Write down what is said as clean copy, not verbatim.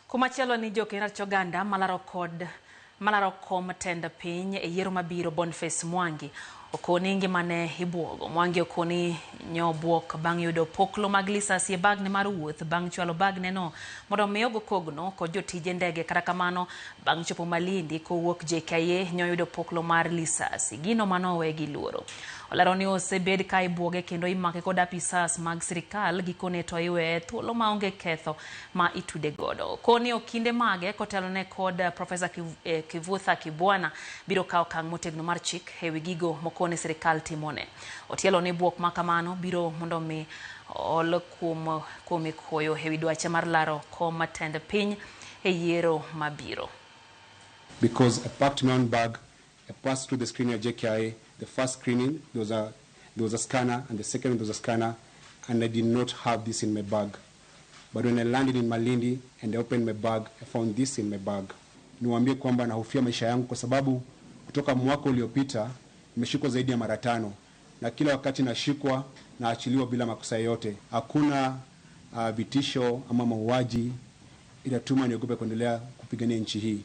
Kumachielo ni jokena choganda malaro kom tenda piny e yiero mabiro Boniface Mwangi okoni ngimane ibuogo. Mwangi okoni nyobuok bang' yudo opoklo mag lisasi e bagne mar wuoth bang' chwalo bagne no mondo miyo go kogno kod jotije ndege. Kata kamano bang' chopo Malindi kowuok JKA nyoyudo opoklo mar lisasi, gino manowe gi luoro. Olero ni osebed ka ibuoge kendo imake kod apisas mag sirikal gikone to iwe thuolo maonge ketho ma itude godo. Koni okinde mage kotelone kod Profesa Kivutha Kibwana biro kawo okang' motegno mar chik ewi gigo mokone sirikal timone. Otielo ni buok makamano biro mondo mi ol kuom koyo ewi dwache mar laro kom tend piny e yiero mabiro. Because I packed my own bag, I passed through the screening at JKI. The first screening, there was a scanner, and the second there was a scanner, and I did not have this in my bag. But when I landed in Malindi and I opened my bag, I found this in my bag. Niwaambie kwamba nahofia maisha yangu kwa sababu kutoka mwaka uliopita nimeshikwa zaidi ya mara 5, na kila wakati nashikwa na achiliwa bila makosa yote. Hakuna vitisho ama mauaji inatuma niogope kuendelea kupigania nchi hii.